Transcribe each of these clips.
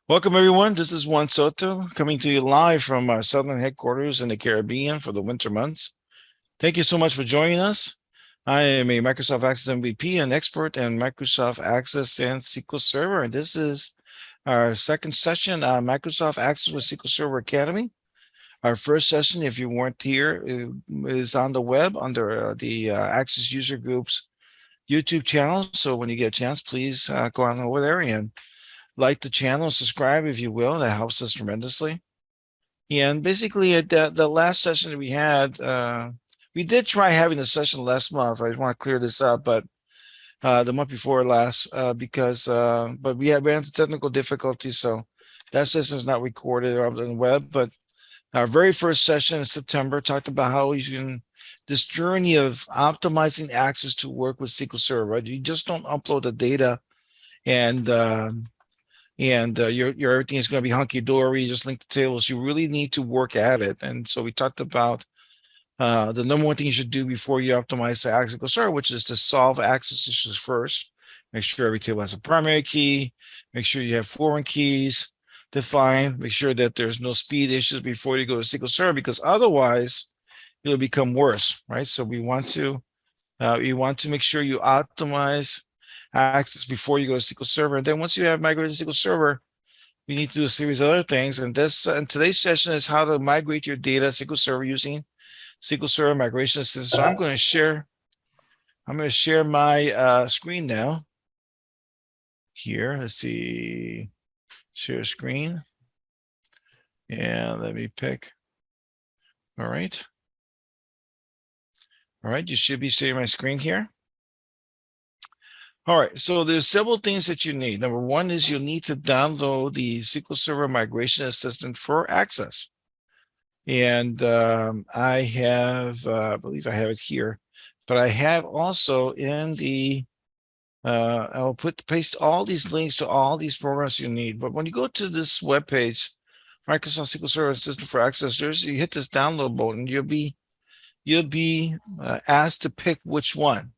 Welcome, everyone. This is Juan Soto coming to you live from our southern headquarters in the Caribbean for the winter months. Thank you so much for joining us. I am a Microsoft Access MVP and expert in Microsoft Access and SQL Server. And this is our second session on Microsoft Access with SQL Server Academy. Our first session, if you weren't here, is on the web under the Access User Groups YouTube channel. So when you get a chance, please go on over there and like the channel, subscribe if you will. That helps us tremendously. And basically, at the last session that we had, we did try having a session last month. I just want to clear this up, but the month before last, but we ran into technical difficulties, so that session is not recorded on the web. But our very first session in September talked about how you can this journey of optimizing access to work with SQL Server. Right? You just don't upload the data and your everything is going to be hunky-dory. You just link the tables. You really need to work at it. And so we talked about the number one thing you should do before you optimize the SQL Server, which is to solve access issues first. Make sure every table has a primary key. Make sure you have foreign keys defined. Make sure that there's no speed issues before you go to SQL Server, because otherwise it'll become worse, right? So we want to make sure you optimize access before you go to SQL Server. And then once you have migrated to SQL Server, we need to do a series of other things. And today's session is how to migrate your data to SQL Server using SQL Server Migration Assistant. So I'm going to share my screen now. Here, let's see, share screen. And let me pick. All right. All right, you should be seeing my screen here. All right, so there's several things that you need. Number one is you'll need to download the SQL Server Migration Assistant for Access. And I believe I have it here, but I have also in the, I'll paste all these links to all these programs you need. But when you go to this webpage, Microsoft SQL Server Assistant for Access, you hit this download button, you'll be asked to pick which one.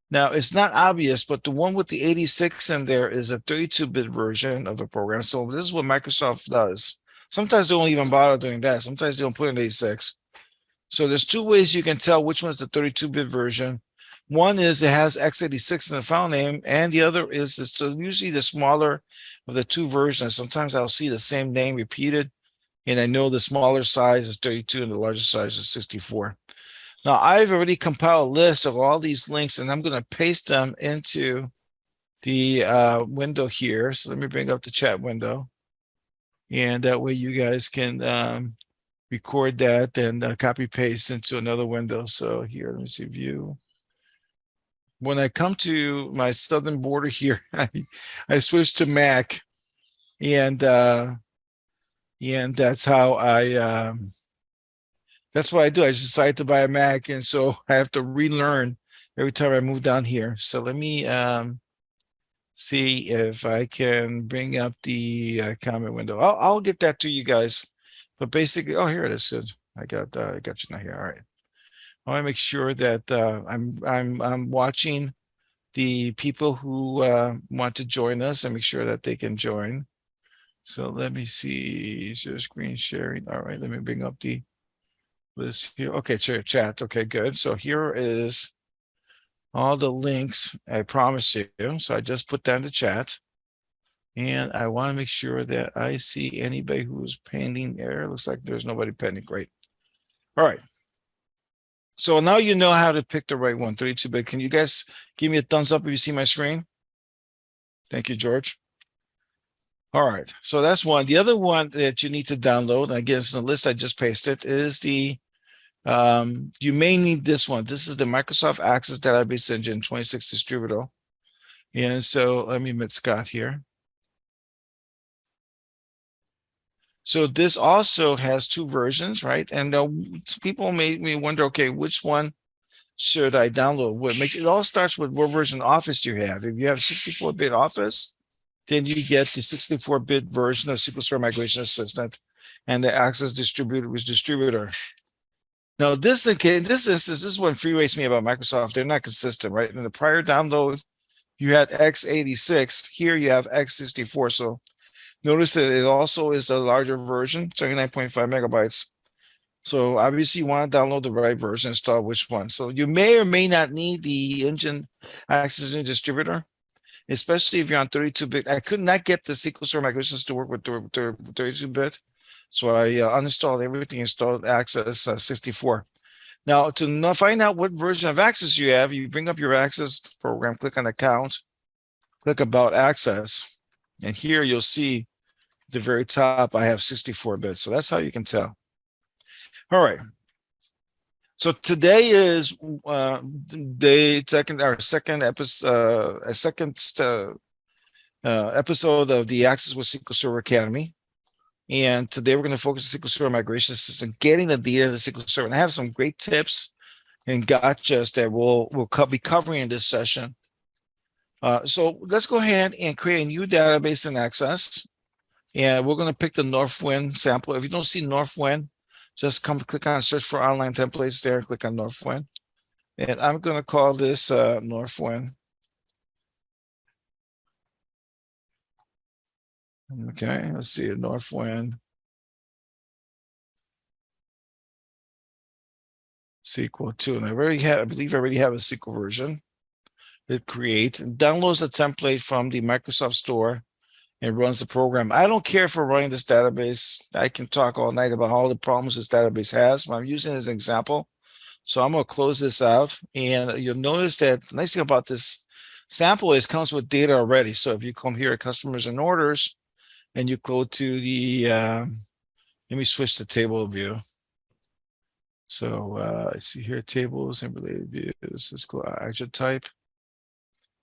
Now, it's not obvious, but the one with the 86 in there is a 32-bit version of the program. So this is what Microsoft does. Sometimes they don't even bother doing that. Sometimes they don't put in 86. So there's two ways you can tell which one's the 32-bit version. One is it has x86 in the file name, and the other is it's usually the smaller of the two versions. Sometimes I'll see the same name repeated, and I know the smaller size is 32 and the larger size is 64. Now, I've already compiled a list of all these links, and I'm going to paste them into the window here. So let me bring up the chat window. And that way you guys can record that and copy paste into another window. So here, let me see, view. When I come to my southern border here, I switch to Mac. And that's how that's what I do. I just decided to buy a Mac, and so I have to relearn every time I move down here. So let me see if I can bring up the comment window. I'll get that to you guys. But basically, oh, here it is. Good. I got you now here. All right. I want to make sure that I'm watching the people who want to join us and make sure that they can join. So let me see. Share screen sharing. All right. Let me bring up the list here. Okay, chat. Okay, good. So here is all the links I promised you. So I just put that in the chat. And I want to make sure that I see anybody who's pending there. Looks like there's nobody pending. Great. All right. So now you know how to pick the right one, 32-bit. Can you guys give me a thumbs up if you see my screen? Thank you, George. All right. So that's one. The other one that you need to download, and again, it's in the list I just pasted, is the you may need this one. This is the Microsoft Access Database Engine 26 distributor. And so let me meet Scott here. So this also has two versions, right? And people may wonder, okay, which one should I download? It all starts with what version of Office you have. If you have 64-bit Office, then you get the 64-bit version of SQL Server Migration Assistant and the Access distributor. Now, this is what infuriates me about Microsoft. They're not consistent, right? In the prior download, you had x86. Here you have x64. So Notice that it also is the larger version, 79.5 megabytes. So obviously you want to download the right version, install which one. So you may or may not need the engine access engine distributor, especially if you're on 32-bit. I could not get the SQL Server migrations to work with 32-bit. So I uninstalled everything, installed Access 64. Now, to find out what version of Access you have, you bring up your Access program, click on Account, click About Access, and here you'll see at the very top, I have 64 bits. So that's how you can tell. All right. So today is second episode of the Access with SQL Server Academy. And today we're going to focus on SQL Server Migration Assistant, getting the data to the SQL Server. And I have some great tips and gotchas that we'll be covering in this session. So let's go ahead and create a new database in Access. And we're going to pick the Northwind sample. If you don't see Northwind, just click on search for online templates there, click on Northwind. And I'm going to call this Northwind. Okay, let's see, Northwind. SQL 2. And I believe I already have a SQL version. Hit create and downloads the template from the Microsoft Store and runs the program. I don't care for running this database. I can talk all night about all the problems this database has, but I'm using it as an example. So I'm going to close this out. And you'll notice that the nice thing about this sample is it comes with data already. So if you come here at customers and orders and you go to the, let me switch to table view. So I see here tables and related views. Let's go action type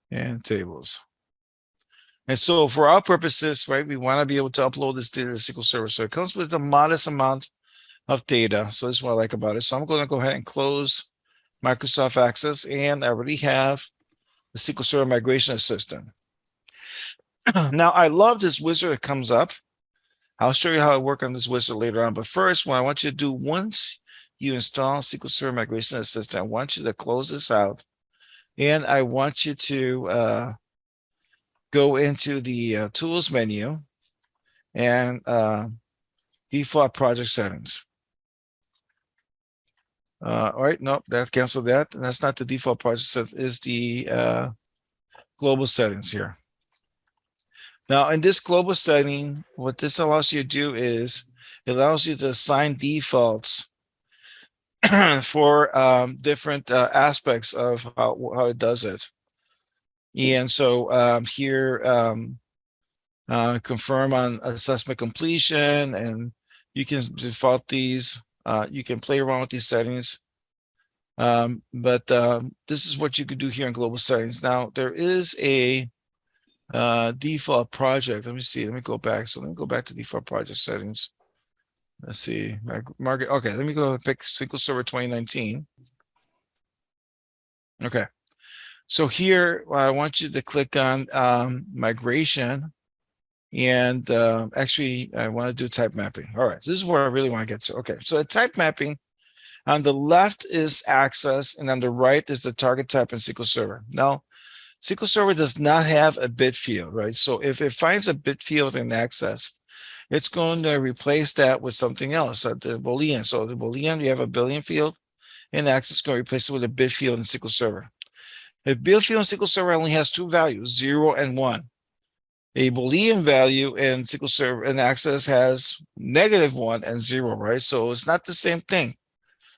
and tables. And so for our purposes, right, we want to be able to upload this data to SQL Server. So it comes with a modest amount of data. So this is what I like about it. So I'm going to go ahead and close Microsoft Access, and I already have the SQL Server Migration Assistant. Now, I love this wizard that comes up. I'll show you how I work on this wizard later on. But first, what I want you to do once you install SQL Server Migration Assistant, I want you to close this out. And I want you to go into the tools menu and default project settings. All right, nope, that canceled that. And that's not the default project settings, is the global settings here. Now, in this global setting, what this allows you to do is it allows you to assign defaults for different aspects of how it does it. And so here, confirm on assessment completion, and you can default these. You can play around with these settings. But this is what you could do here in global settings. Now, there is a default project. Let me see. Let me go back. So let me go back to default project settings. Let's see. Market. Okay, let me go pick SQL Server 2019. Okay. So here, I want you to click on migration, and actually, I want to do type mapping. All right, so this is where I really want to get to. Okay, so type mapping, on the left is Access, and on the right is the target type in SQL Server. Now, SQL Server does not have a bit field, right? So if it finds a bit field in Access, it's going to replace that with something else, the Boolean. So the Boolean, you have a Boolean field in Access, going to replace it with a bit field in SQL Server. A bit field in SQL Server only has two values, 0 and 1. A Boolean value in SQL Server in Access has -1 and 0, right? So it's not the same thing.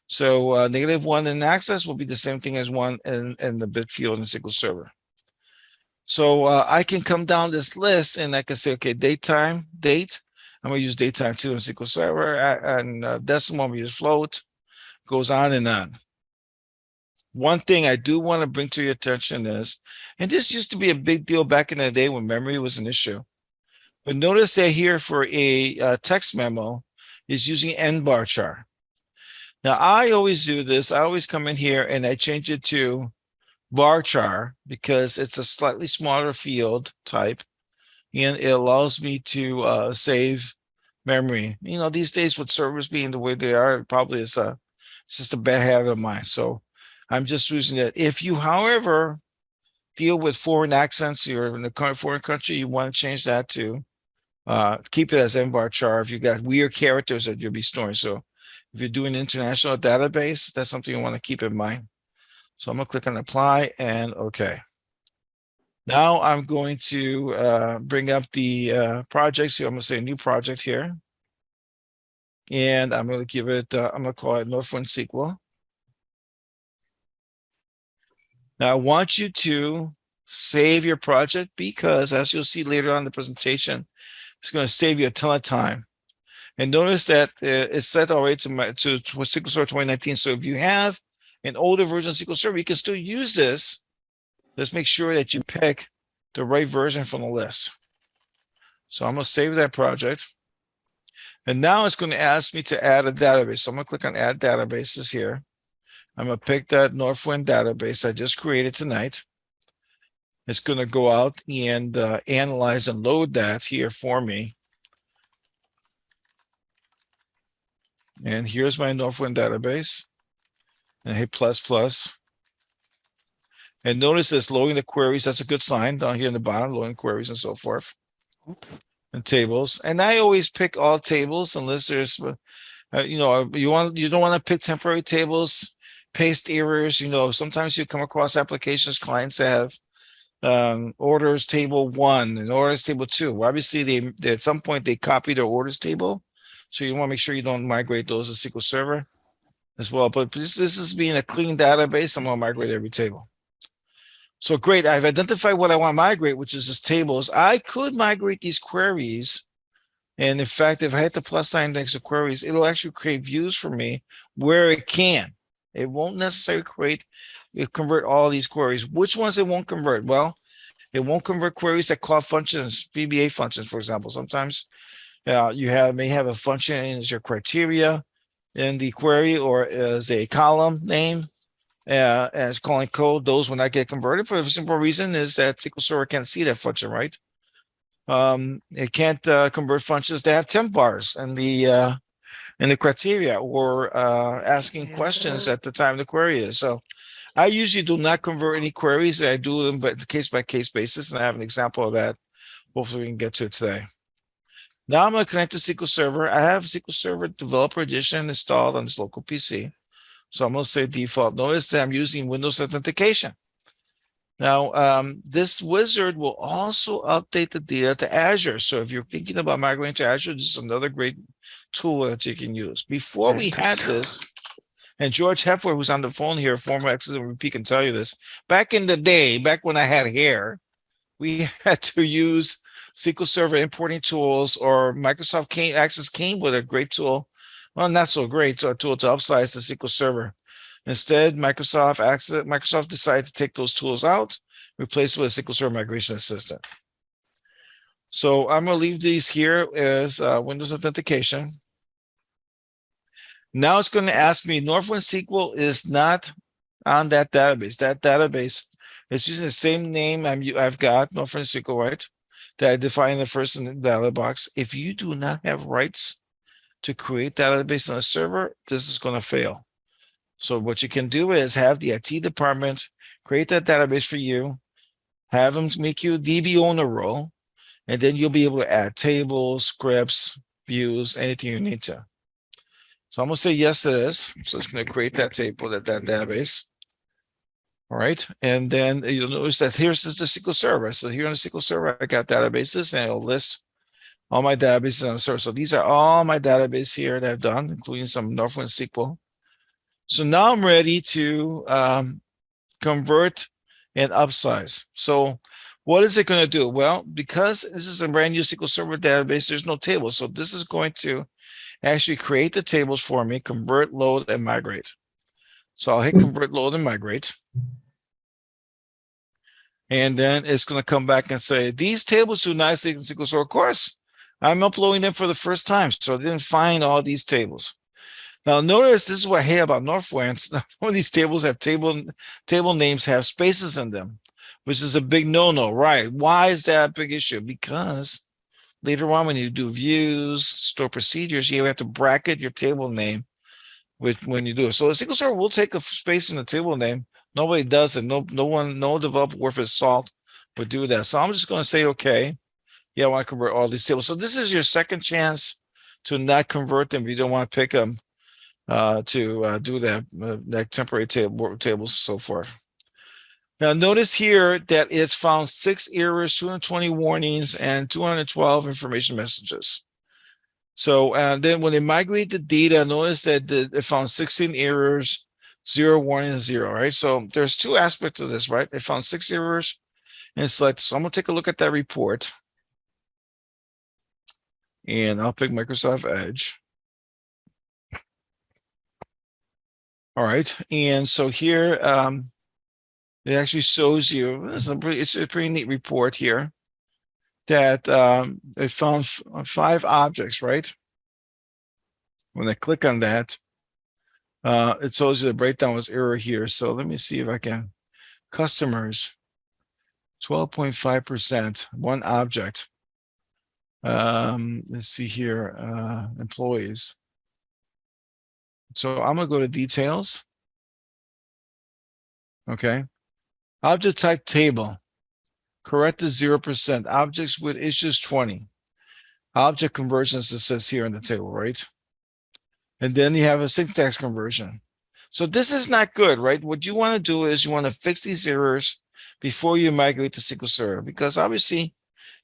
So -1 in Access will be the same thing as 1 in the bit field in SQL Server. So I can come down this list and I can say, okay, date. I'm going to use datetime too in SQL Server, and decimal, I'm going to use float, goes on and on. One thing I do want to bring to your attention is, and this used to be a big deal back in the day when memory was an issue, but notice that here for a text memo is using n-bar char. Now, I always do this. I always come in here and I change it to varchar because it's a slightly smaller field type, and it allows me to save memory. You know, these days with servers being the way they are, probably it's just a bad habit of mine. So I'm just using it. If you, however, deal with foreign accents, you're in a foreign country, you want to change that to Keep it as nvarchar if you got weird characters that you'll be storing. So if you're doing an international database, that's something you want to keep in mind. So I'm going to click on apply and okay. Now I'm going to bring up the projects here. I'm going to say new project here. And I'm going to give it, I'm going to call it Northwind SQL. Now I want you to save your project because as you'll see later on in the presentation, it's going to save you a ton of time. And notice that it's set already to SQL Server 2019. So if you have an older version of SQL Server, you can still use this. Let's make sure that you pick the right version from the list. So I'm going to save that project. And now it's going to ask me to add a database. So I'm going to click on Add Databases here. I'm going to pick that Northwind database I just created tonight. It's going to go out and analyze and load that here for me. And here's my Northwind database. And hit ++. And notice it's loading the queries. That's a good sign down here in the bottom, loading queries and so forth. And tables. And I always pick all tables unless there's, you don't want to pick temporary tables, paste errors. Sometimes you come across applications, clients that have orders table 1 and orders table 2. Well, obviously, they at some point they copy their orders table. So you want to make sure you don't migrate those to SQL Server as well. But this is being a clean database. I'm going to migrate every table. So great, I've identified what I want to migrate, which is just tables. I could migrate these queries. And in fact, if I hit the plus sign next to queries, it'll actually create views for me where it can. It won't necessarily convert all these queries. Which ones it won't convert? Well, it won't convert queries that call functions, VBA functions, for example. Sometimes you may have a function as your criteria in the query or as a column name. As calling code, those will not get converted for a simple reason is that SQL Server can't see that function, right? It can't convert functions that have temp bars in the criteria or asking questions at the time the query is. So I usually do not convert any queries. I do them but case by case basis, and I have an example of that. Hopefully we can get to it today. Now I'm going to connect to SQL Server. I have SQL Server Developer Edition installed on this local PC. So I'm going to say default. Notice that I'm using Windows Authentication. Now, this wizard will also update the data to Azure. So if you're thinking about migrating to Azure, this is another great tool that you can use. Before we had this, and George Heffler, who's on the phone here, former SSMA, can tell you this. Back in the day, back when I had hair, we had to use SQL Server importing tools, or Microsoft Access came with a great tool. Well, not so great, a tool to upsize the SQL Server. Instead, Microsoft decided to take those tools out, replace it with a SQL Server Migration Assistant. So I'm going to leave these here as Windows Authentication. Now it's going to ask me, Northwind SQL is not on that database. That database is using the same name I've got, Northwind SQL, right? That I defined the first in the dialog box. If you do not have rights to create database on a server, this is going to fail. So what you can do is have the IT department create that database for you, have them make you a DB owner role, and then you'll be able to add tables, scripts, views, anything you need to. So I'm going to say yes to this. So it's going to create that table, that database. All right. And then you'll notice that here's the SQL Server. So here on the SQL Server, I got databases, and it'll list all my databases on the server. So these are all my databases here that I've done, including some Northwind SQL. So now I'm ready to convert and upsize. So what is it going to do? Well, because this is a brand new SQL Server database, there's no table. So this is going to actually create the tables for me, convert, load, and migrate. So I'll hit convert, load, and migrate. And then it's going to come back and say, these tables do not exist in SQL Server. Of course, I'm uploading them for the first time, so I didn't find all these tables. Now, notice this is what I hate about Northwind. Some of these tables have table names have spaces in them, which is a big no-no, right? Why is that a big issue? Because later on, when you do views, store procedures, you have to bracket your table name when you do it. So a SQL Server will take a space in the table name. Nobody does it. No developer worth his salt would do that. So I'm just going to say, okay. Yeah, I want to convert all these tables. So this is your second chance to not convert them if you don't want to pick them to do that temporary tables, so forth. Now, notice here that it's found 6 errors, 220 warnings, and 212 information messages. So then when they migrate the data, notice that they found 16 errors, 0 warnings, 0, right? So there's two aspects of this, right? They found 6 errors and select. So I'm going to take a look at that report. And I'll pick Microsoft Edge. All right. And so here, it actually shows you, it's a pretty neat report here, that they found 5 objects, right? When I click on that, it shows you the breakdown was error here. So let me see if I can. Customers, 12.5%, 1 object. Let's see here, employees. So I'm going to go to details. Okay. Object type table. Corrected 0%. Objects with issues 20. Object conversions, it says here in the table, right? And then you have a syntax conversion. So this is not good, right? What you want to do is you want to fix these errors before you migrate to SQL Server, because obviously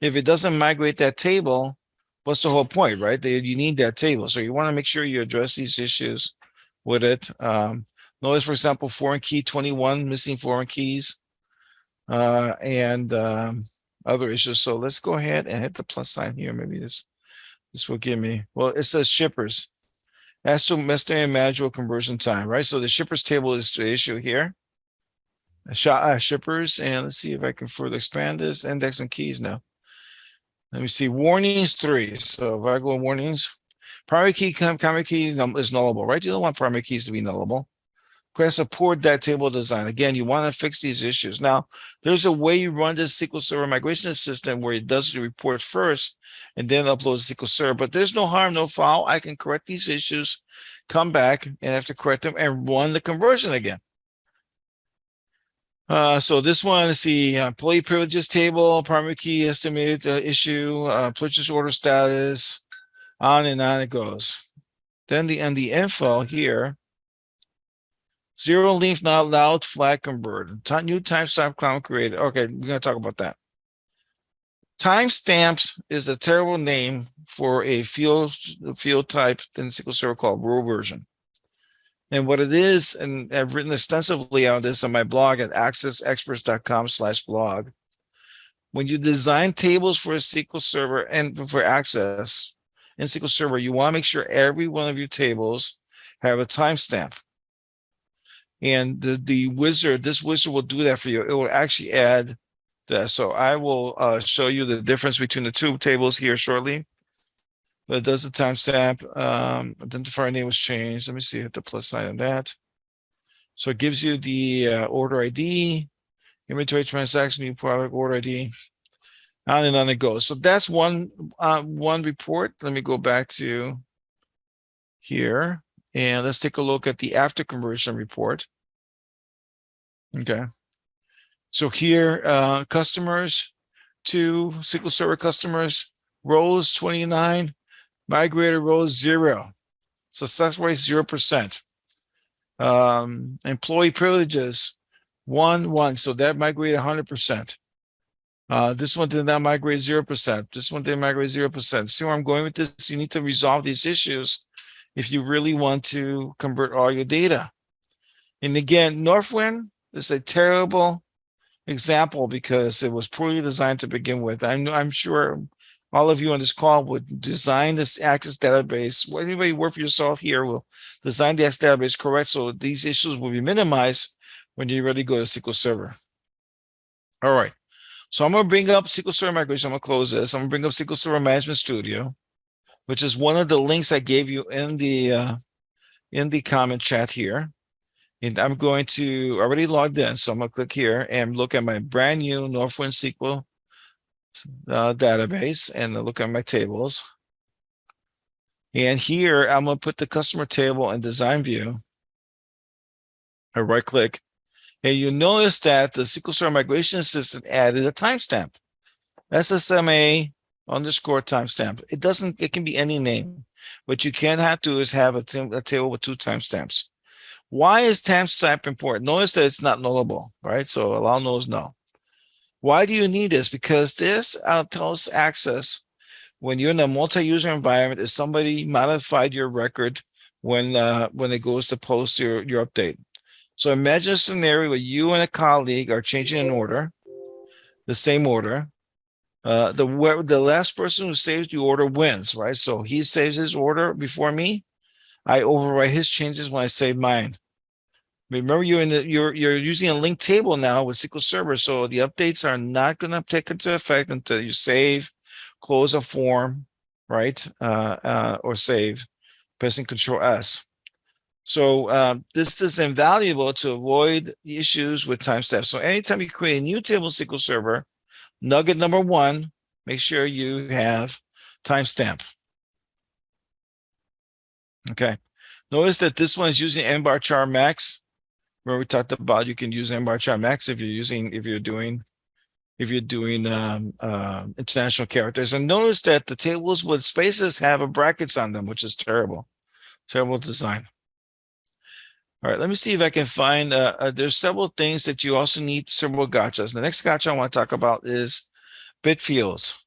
if it doesn't migrate that table, what's the whole point, right? You need that table. So you want to make sure you address these issues with it. Notice, for example, foreign key 21, missing foreign keys, and other issues. So let's go ahead and hit the plus sign here. Maybe this will give me, well, it says shippers. That's to estimated manual conversion time, right? So the shippers table is the issue here. Shippers, and let's see if I can further expand this. Index and keys now. Let me see. Warnings 3. So if I go warnings, primary key is nullable, right? You don't want primary keys to be nullable. Press support that table design. Again, you want to fix these issues. Now, there's a way you run this SQL Server Migration Assistant where it does the report first and then uploads SQL Server. But there's no harm, no foul. I can correct these issues, come back and have to correct them and run the conversion again. So this one is the employee privileges table, primary key estimated issue, purchase order status, on and on it goes. Then the info here. 0 leaf not allowed, flag converted. New timestamp column created. Okay, we're going to talk about that. Timestamps is a terrible name for a field type in SQL Server called row version. And what it is, and I've written extensively on this on my blog at accessexperts.com/blog. When you design tables for a SQL Server and for Access in SQL Server, you want to make sure every one of your tables have a timestamp. And this wizard will do that for you. It will actually add that. So I will show you the difference between the two tables here shortly. But it does the timestamp. Identifier name was changed. Let me see, hit the plus sign on that. So it gives you the order ID, inventory transaction, new product, order ID, on and on it goes. So that's one report. Let me go back to here. And let's take a look at the after conversion report. Okay. So here, customers to SQL Server customers, rows 29, migrated rows 0. Success rate 0%. Employee privileges 1. So that migrated 100%. This one did not migrate 0%. This one didn't migrate 0%. See where I'm going with this? You need to resolve these issues if you really want to convert all your data. And again, Northwind is a terrible example because it was poorly designed to begin with. I'm sure all of you on this call would design this Access database. Well, anybody work for yourself here will design the Access database correct so these issues will be minimized when you really go to SQL Server. All right. So I'm going to bring up SQL Server Migration. I'm going to close this. I'm going to bring up SQL Server Management Studio, which is one of the links I gave you in the comment chat here. And I'm going to already logged in. So I'm going to click here and look at my brand new Northwind SQL database and look at my tables. And here I'm going to put the customer table in design view. I right click. And you notice that the SQL Server Migration Assistant added a timestamp. SSMA underscore timestamp. It can be any name. What you can have to is have a table with 2 timestamps. Why is timestamp important? Notice that it's not nullable, right? So allow nulls no. Why do you need this? Because this tells Access when you're in a multi-user environment, if somebody modified your record when it goes to post your update. So imagine a scenario where you and a colleague are changing an order, the same order. The last person who saves the order wins, right? So he saves his order before me. I overwrite his changes when I save mine. Remember, you're using a linked table now with SQL Server, so the updates are not going to take into effect until you save, close a form, right? Or save, pressing Control S. So this is invaluable to avoid issues with timestamps. So anytime you create a new table in SQL Server, nugget number 1, make sure you have timestamp. Okay. Notice that this one is using nvarchar max. Remember we talked about you can use nvarchar max if you're doing international characters. And notice that the tables with spaces have brackets on them, which is terrible design. All right, let me see if I can find, there's several things that you also need, several gotchas. The next gotcha I want to talk about is bit fields.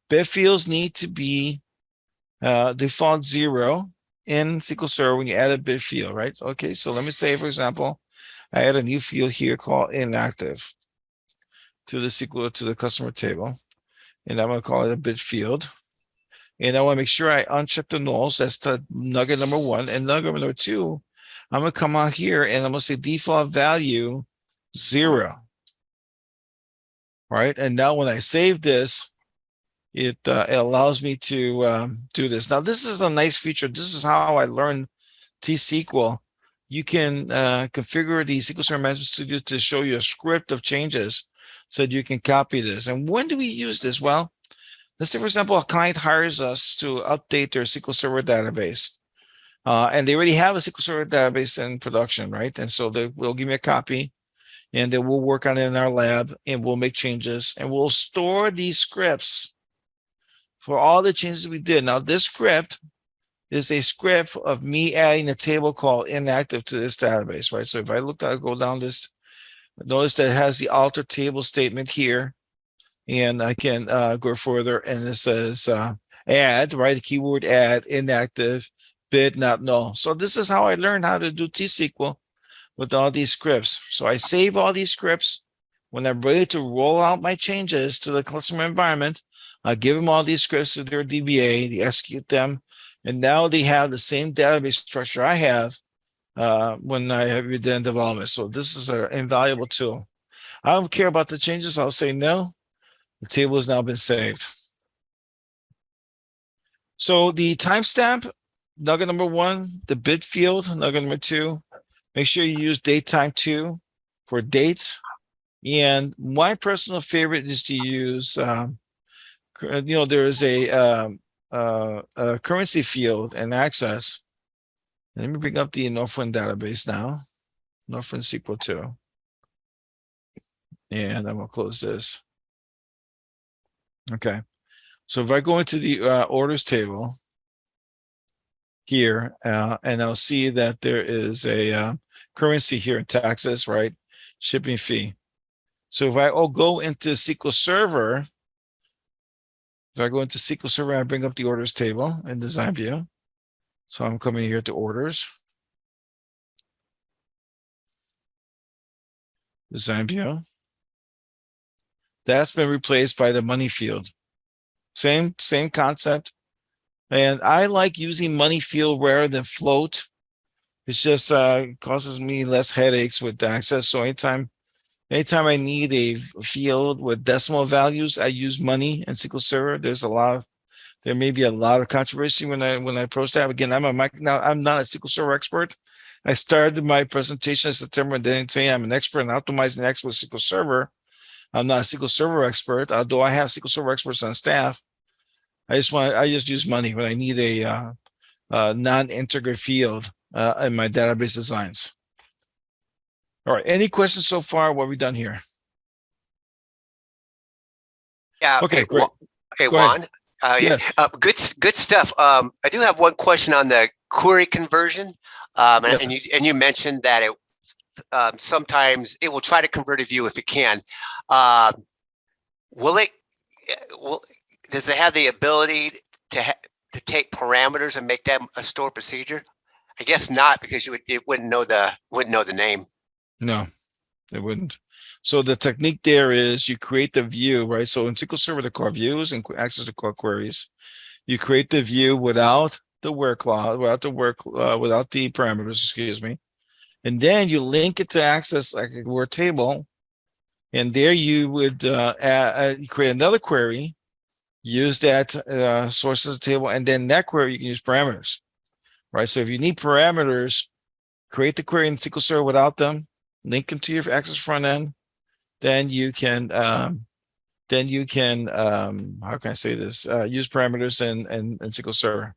Bit fields need to be default 0 in SQL Server when you add a bit field, right? Okay, so let me say, for example, I add a new field here called inactive to the customer table, and I'm going to call it a bit field. And I want to make sure I uncheck the nulls. That's the nugget number 1. And nugget number 2, I'm going to come out here and I'm going to say default value 0. Right. And now when I save this, it allows me to do this. Now, this is a nice feature. This is how I learned T-SQL. You can configure the SQL Server Management Studio to show you a script of changes so that you can copy this. And when do we use this? Well, let's say, for example, a client hires us to update their SQL Server database. And they already have a SQL Server database in production, right? And so they will give me a copy, and then we'll work on it in our lab, and we'll make changes, and we'll store these scripts for all the changes we did. Now, this script is a script of me adding a table called inactive to this database, right? So if I go down this, notice that it has the alter table statement here, and I can go further, and it says add, right? The keyword add, inactive, bit, not null. So this is how I learned how to do T-SQL with all these scripts. So I save all these scripts. When I'm ready to roll out my changes to the customer environment, I give them all these scripts to their DBA, they execute them, and now they have the same database structure I have when I have done development. So this is an invaluable tool. I don't care about the changes. I'll say no. The table has now been saved. So the timestamp, nugget number 1, the bit field, nugget number 2, make sure you use datetime 2 for dates. And my personal favorite is to use, there is a currency field in Access. Let me bring up the Northwind database now, Northwind SQL 2. And I'm going to close this. Okay. So if I go into the orders table here, and I'll see that there is a currency here in taxes, right? Shipping fee. So if I go into SQL Server, I bring up the orders table in design view. So I'm coming here to orders, design view. That's been replaced by the money field. Same concept. And I like using money field rather than float. It's just causes me less headaches with Access. So anytime I need a field with decimal values, I use money in SQL Server. There may be a lot of controversy when I approach that. Again, I'm not a SQL Server expert. I started my presentation in September and didn't say I'm an expert in optimizing X with SQL Server. I'm not a SQL Server expert, although I have SQL Server experts on staff. I just use money when I need a non-integer field in my database designs. All right. Any questions so far? What have we done here? Yeah. Okay, great. Okay, Go Juan. ahead. Yes. Good stuff. I do have one question on the query conversion, Yes. and you mentioned that it sometimes it will try to convert a view if it can. Will it? Does it have the ability to take parameters and make them a stored procedure? I guess not, because it wouldn't know the name. No, it wouldn't. So the technique there is you create the view, right? So in SQL Server, they're called views, and Access, they're called queries. You create the view without the where clause, without the parameters, excuse me. And then you link it to Access like a word table. And there you would create another query, use that source as a table, and then that query you can use parameters, right? So if you need parameters, create the query in SQL Server without them, link them to your Access front end. Then you can how can I say this? Use parameters in SQL Server.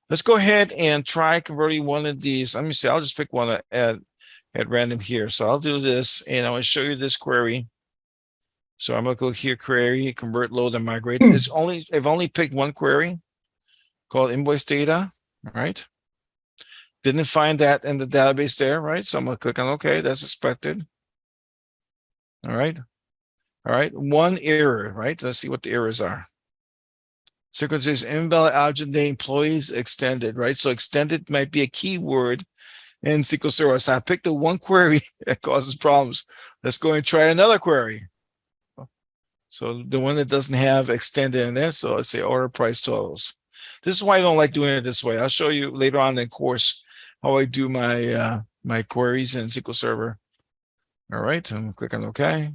Let's go ahead and try converting one of these. Let me see. I'll just pick one at random here. So I'll do this, and I want to show you this query. So I'm going to go here, query, convert, load, and migrate. I've only picked one query called invoice data, right? Didn't find that in the database there, right? So I'm going to click on OK. That's expected. All right. All right. One error, right? Let's see what the errors are. Circumstances invalid object name employees extended, right? So extended might be a keyword in SQL Server. So I picked the one query that causes problems. Let's go and try another query. So the one that doesn't have extended in there. So let's say order price totals. This is why I don't like doing it this way. I'll show you later on in the course how I do my my queries in SQL Server. All right, I'm clicking OK.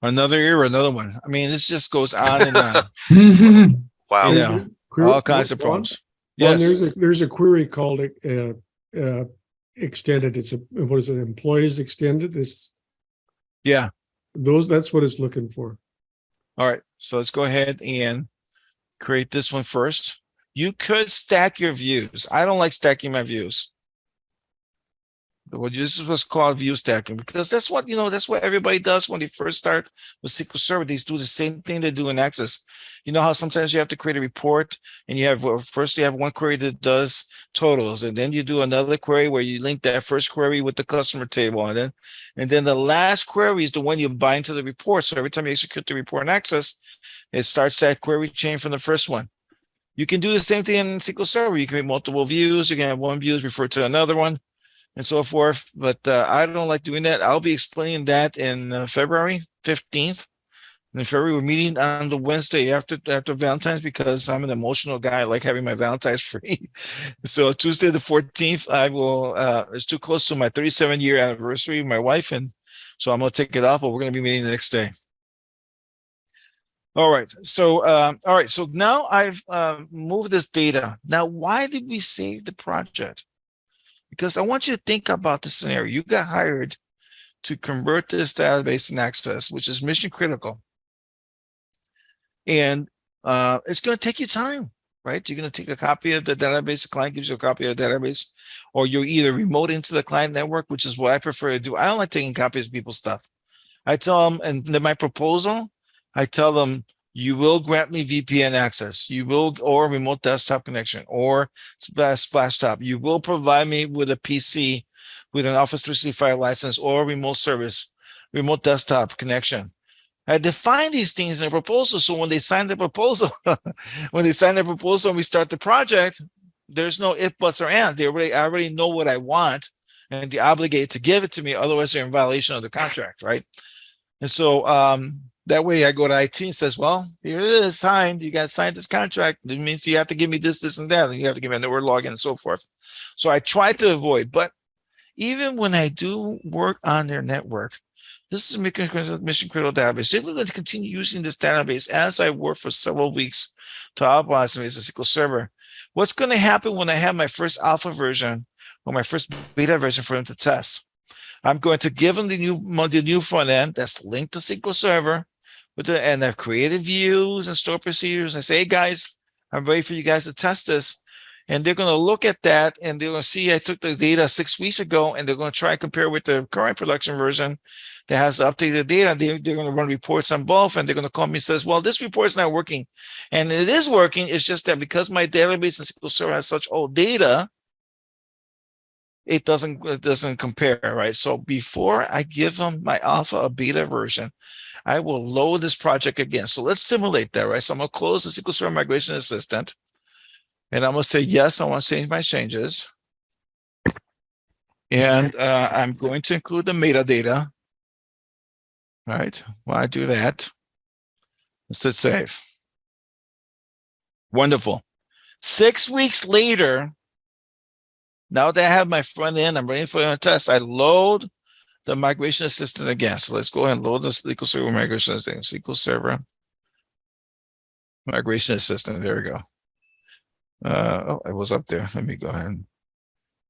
Another error, another one. I mean, this just goes on and on. Wow. You know, all kinds of problems. Yes. There's a query called extended. It's what is it? Employees extended. Yeah. That's what it's looking for. All right. So let's go ahead and create this one first. You could stack your views. I don't like stacking my views. This is what's called view stacking, because that's what that's what everybody does when they first start with SQL Server. They do the same thing they do in Access. You know how sometimes you have to create a report, and you have first you have one query that does totals, and then you do another query where you link that first query with the customer table, and then the last query is the one you bind to the report. So every time you execute the report in Access, it starts that query chain from the first one. You can do the same thing in SQL Server. You can make multiple views. You can have one view refer to another one, and so forth. But I don't like doing that. I'll be explaining that in February 15th. In February, we're meeting on the Wednesday after Valentine's, because I'm an emotional guy. I like having my Valentine's free. So Tuesday the 14th, I will, it's too close to my 37-year anniversary with my wife, and so I'm going to take it off, but we're going to be meeting the next day. All right. So, So now I've moved this data. Now, why did we save the project? Because I want you to think about the scenario. You got hired to convert this database in Access, which is mission critical. And it's going to take you time, right? You're going to take a copy of the database. The client gives you a copy of the database, or you're either remote into the client network, which is what I prefer to do. I don't like taking copies of people's stuff. I tell them, and in my proposal, I tell them, you will grant me VPN access. You will, or remote desktop connection, or splash top. You will provide me with a PC with an Office 365 license, or remote service, remote desktop connection. I define these things in a proposal. So when they sign the proposal, and we start the project, there's no if, buts, or ands. I already know what I want, and they're obligated to give it to me. Otherwise, they're in violation of the contract, right? And so that way I go to IT and says, well, here it is, signed. You guys signed this contract. It means you have to give me this, this, and that. And you have to give me a network login and so forth. So I try to avoid. But even when I do work on their network, this is a mission critical database. They're going to continue using this database as I work for several weeks to optimize the SQL Server. What's going to happen when I have my first alpha version or my first beta version for them to test? I'm going to give them the new front end that's linked to SQL Server, and I've created views and stored procedures. I say, hey guys, I'm ready for you guys to test this. And they're going to look at that and they're going to see I took the data 6 weeks ago, and they're going to try and compare with the current production version that has updated data. They're going to run reports on both, and they're going to call me and says, well, this report's not working. And it is working. It's just that because my database in SQL Server has such old data, it doesn't compare, right? So before I give them my alpha or beta version, I will load this project again. So let's simulate that, right? So I'm going to close the SQL Server Migration Assistant. And I'm going to say, yes, I want to change my changes. And I'm going to include the metadata. All right. While I do that, let's hit save. Wonderful. 6 weeks later, now that I have my front end, I'm ready for the test. I load the Migration Assistant again. So let's go ahead and load the SQL Server Migration Assistant. SQL Server Migration Assistant. There we go. Oh, it was up there. Let me go ahead.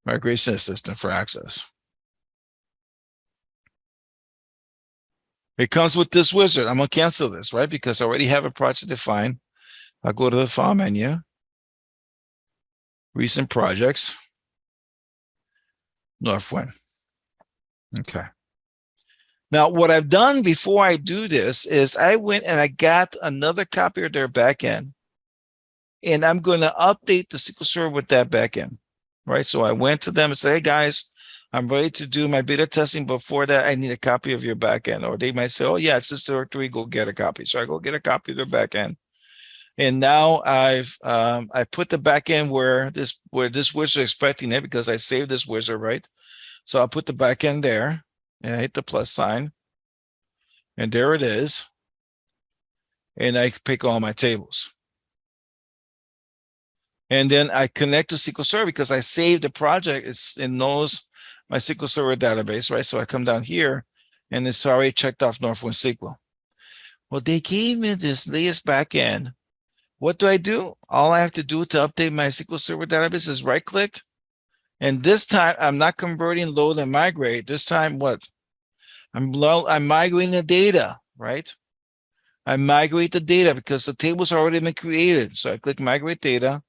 Migration Assistant for Access. It comes with this wizard. I'm going to cancel this, right? Because I already have a project defined. I'll go to the File menu. Recent projects. Northwind. Okay. Now, what I've done before I do this is I went and I got another copy of their backend. And I'm going to update the SQL Server with that backend, right? So I went to them and said, hey, guys, I'm ready to do my beta testing. Before that, I need a copy of your backend. Or they might say, oh, yeah, it's this directory. Go get a copy. So I go get a copy of their backend. And now I put the backend where this wizard is expecting it, because I saved this wizard, right? So I'll put the backend there and I hit the plus sign. And there it is. And I pick all my tables. And then I connect to SQL Server because I saved the project. It knows my SQL Server database, right? So I come down here and it's already checked off Northwind SQL. Well, they gave me this latest backend. What do? All I have to do to update my SQL Server database is right click. And this time I'm not converting load and migrate. This time what? I'm migrating the data, right? I migrate the data because the table's already been created. So I click migrate data.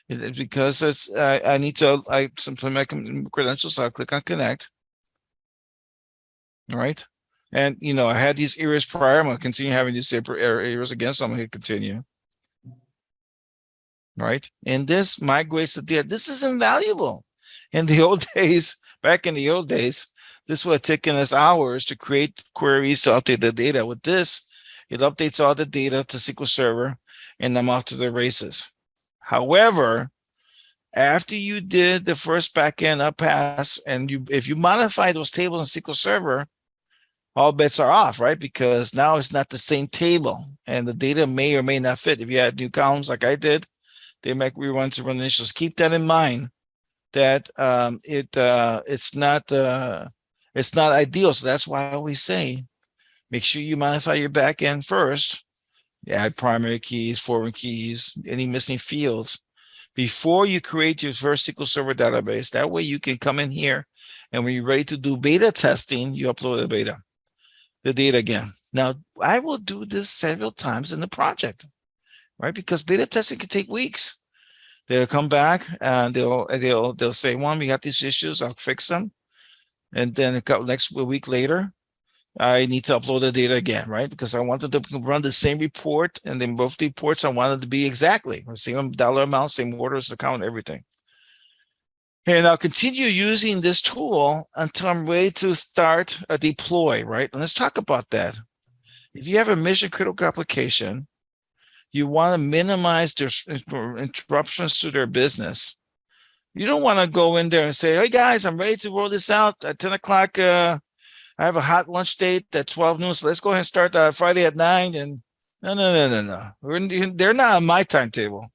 Because it's I need to simply my credentials, so I'll click on connect. All right. And I had these errors prior. I'm going to continue having these errors again, so I'm going to hit continue. All right. And this migrates the data. This is invaluable. In the old days, back in the old days, this would have taken us hours to create queries to update the data. With this, it updates all the data to SQL Server, and I'm off to the races. However, after you did the first backend up pass, and if you modify those tables in SQL Server, all bets are off, right? Because now it's not the same table, and the data may or may not fit. If you add new columns like I did, they might rerun to run initials. Keep that in mind. That it's not ideal. So that's why I always say, make sure you modify your backend first. Add primary keys, foreign keys, any missing fields before you create your first SQL Server database. That way you can come in here, and when you're ready to do beta testing, you upload the data again. Now, I will do this several times in the project, right? Because beta testing can take weeks. They'll come back and they'll say, Juan, we got these issues, I'll fix them. And then a week later, I need to upload the data again, right? Because I wanted to run the same report, and then both reports I wanted to be exactly the same dollar amount, same orders, account, everything. And I'll continue using this tool until I'm ready to start a deploy, right? And let's talk about that. If you have a mission critical application, you want to minimize their interruptions to their business. You don't want to go in there and say, hey guys, I'm ready to roll this out at 10 o'clock. I have a hot lunch date at 12 noon. So let's go ahead and start Friday at 9. And no. They're not on my timetable.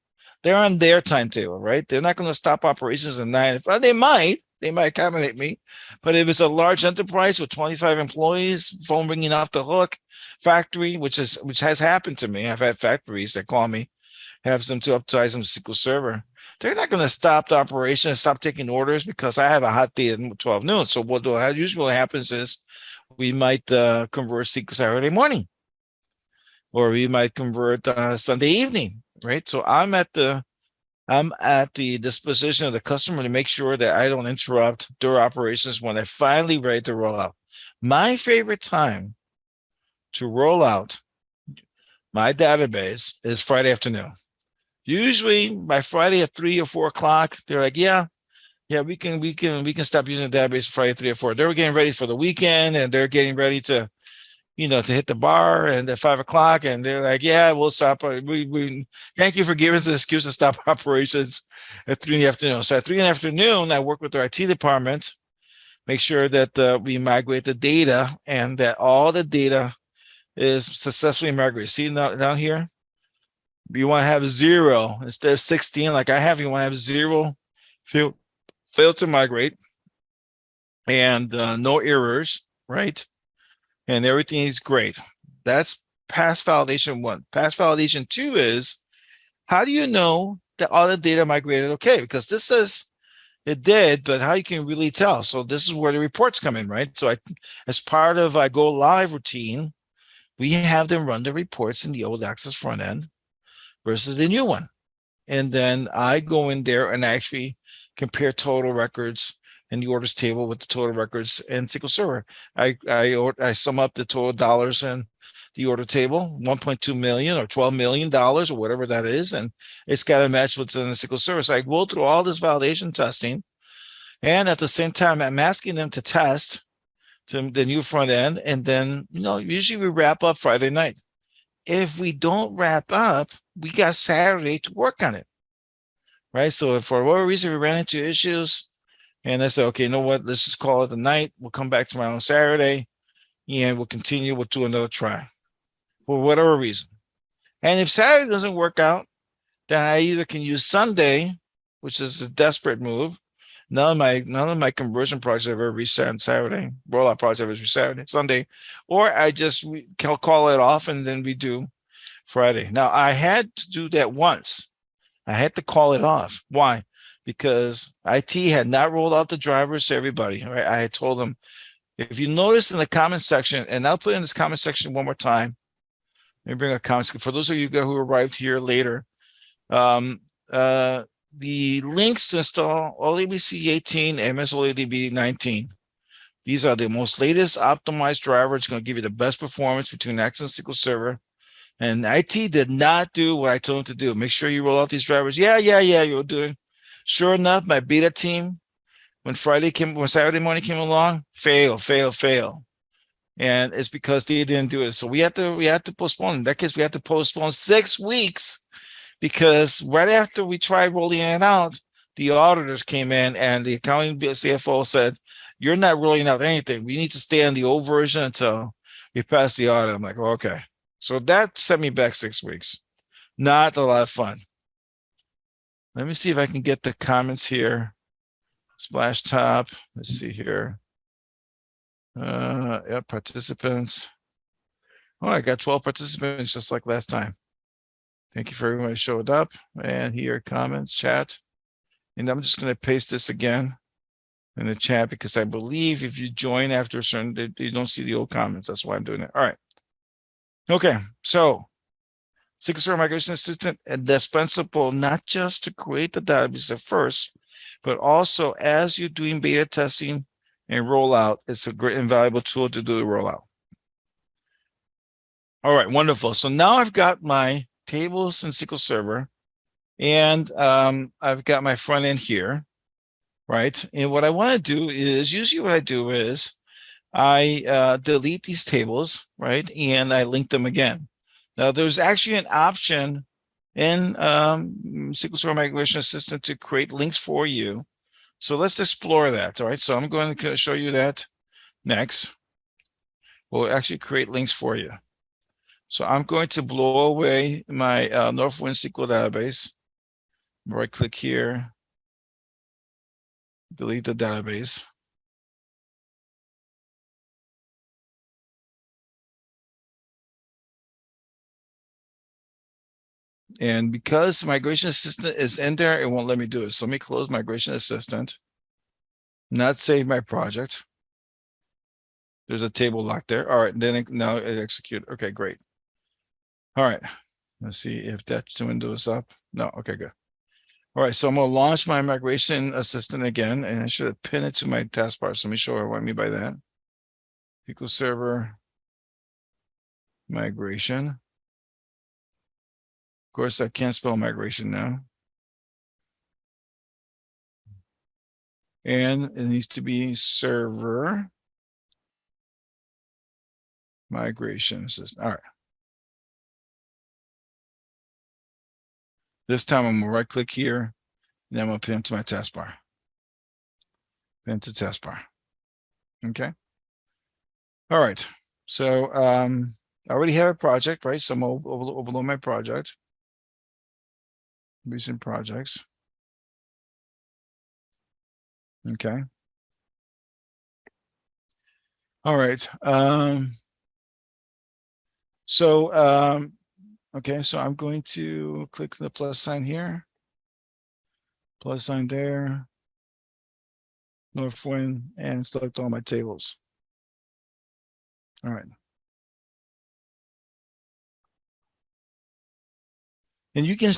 They're on their timetable, right? They're not going to stop operations at 9. They might accommodate me. But if it's a large enterprise with 25 employees, phone ringing off the hook, factory, which has happened to me. I've had factories that call me, have them to upsize them to SQL Server. They're not going to stop the operation and stop taking orders because I have a hot day at 12 noon. So what usually happens is we might convert SQL Saturday morning, or we might convert Sunday evening, right? So I'm at the I'm at the disposition of the customer to make sure that I don't interrupt their operations when they're finally ready to roll out. My favorite time to roll out my database is Friday afternoon. Usually by Friday at 3 or 4 o'clock, they're like, yeah, we can stop using the database Friday 3 or 4. They were getting ready for the weekend and they're getting ready to, to hit the bar and at 5 o'clock, and they're like, yeah, we'll stop. We thank you for giving us an excuse to stop operations at 3 in the afternoon. So at 3 in the afternoon, I work with their IT department, make sure that we migrate the data and that all the data is successfully migrated. See down here, you want to have 0 instead of 16 like I have. You want to have 0 failed to migrate and no errors, right? And everything is great. That's pass validation 1. Pass validation 2 is, how do you know that all the data migrated okay? Because this says it did, but how you can really tell? So this is where the reports come in, right? So as part of I go live routine, we have them run the reports in the old Access front end versus the new one. And then I go in there and actually compare total records in the orders table with the total records in SQL Server. I sum up the total dollars in the order table, 1.2 million or $12 million or whatever that is, and it's got to match what's in the SQL Server. So I go through all this validation testing, and at the same time, I'm asking them to test to the new front end, and then usually we wrap up Friday night. If we don't wrap up, we got Saturday to work on it, right? So if for whatever reason we ran into issues, and I said, okay, you know what? Let's just call it a night. We'll come back tomorrow on Saturday, and we'll continue. We'll do another try for whatever reason. And if Saturday doesn't work out, then I either can use Sunday, which is a desperate move. None of my conversion projects have ever reset on Saturday. Rollout projects have ever reset Sunday, or I just call it off and then we do Friday. Now I had to do that once. I had to call it off. Why? Because IT had not rolled out the drivers to everybody. Right? I had told them, if you notice in the comment section, and I'll put in this comment section one more time. Let me bring a comment for those of you who arrived here later. The links to install ODBC 18, MSOLEDB 19. These are the most latest optimized drivers. It's going to give you the best performance between Access and SQL Server. And IT did not do what I told them to do. Make sure you roll out these drivers. Yeah, you're doing. Sure enough, my beta team, when Saturday morning came along, fail. And it's because they didn't do it. So we had to postpone. In that case, we had to postpone 6 weeks, because right after we tried rolling it out, the auditors came in and the accounting CFO said, you're not rolling out anything. We need to stay on the old version until we pass the audit. I'm like, oh, okay. So that sent me back 6 weeks. Not a lot of fun. Let me see if I can get the comments here. Splash top. Let's see here. Yeah, participants. Oh, I got 12 participants just like last time. Thank you for everyone who showed up. And here, comments, chat. And I'm just going to paste this again in the chat, because I believe if you join after a certain, you don't see the old comments. That's why I'm doing it. All right. Okay. So SQL Server Migration Assistant, indispensable not just to create the database at first, but also as you're doing beta testing and rollout, it's a great and valuable tool to do the rollout. All right, wonderful. So now I've got my tables in SQL Server, and I've got my front end here, right? And what I want to do is, usually what I do is I delete these tables, right? And I link them again. Now there's actually an option in SQL Server Migration Assistant to create links for you. So let's explore that, all right? So I'm going to show you that next. We'll actually create links for you. So I'm going to blow away my Northwind SQL database. Right click here, delete the database. And because Migration Assistant is in there, it won't let me do it. So let me close Migration Assistant, not save my project. There's a table locked there. All right, then now it execute. Okay, great. All right, let's see if that window is up. No, okay, good. All right, so I'm going to launch my migration assistant again, and I should have pinned it to my taskbar. So let me show you what I mean by that. SQL Server Migration. Of course, I can't spell migration now. And it needs to be Server Migration Assistant. All right. This time I'm going to right click here, and I'm going to pin it to my taskbar. Pin to taskbar. Okay. All right. So I already have a project, right? So I'm going to overload my project. Recent projects. Okay. All right. Okay, so I'm going to click the plus sign here. Plus sign there. Northwind, and select all my tables. All right. And you can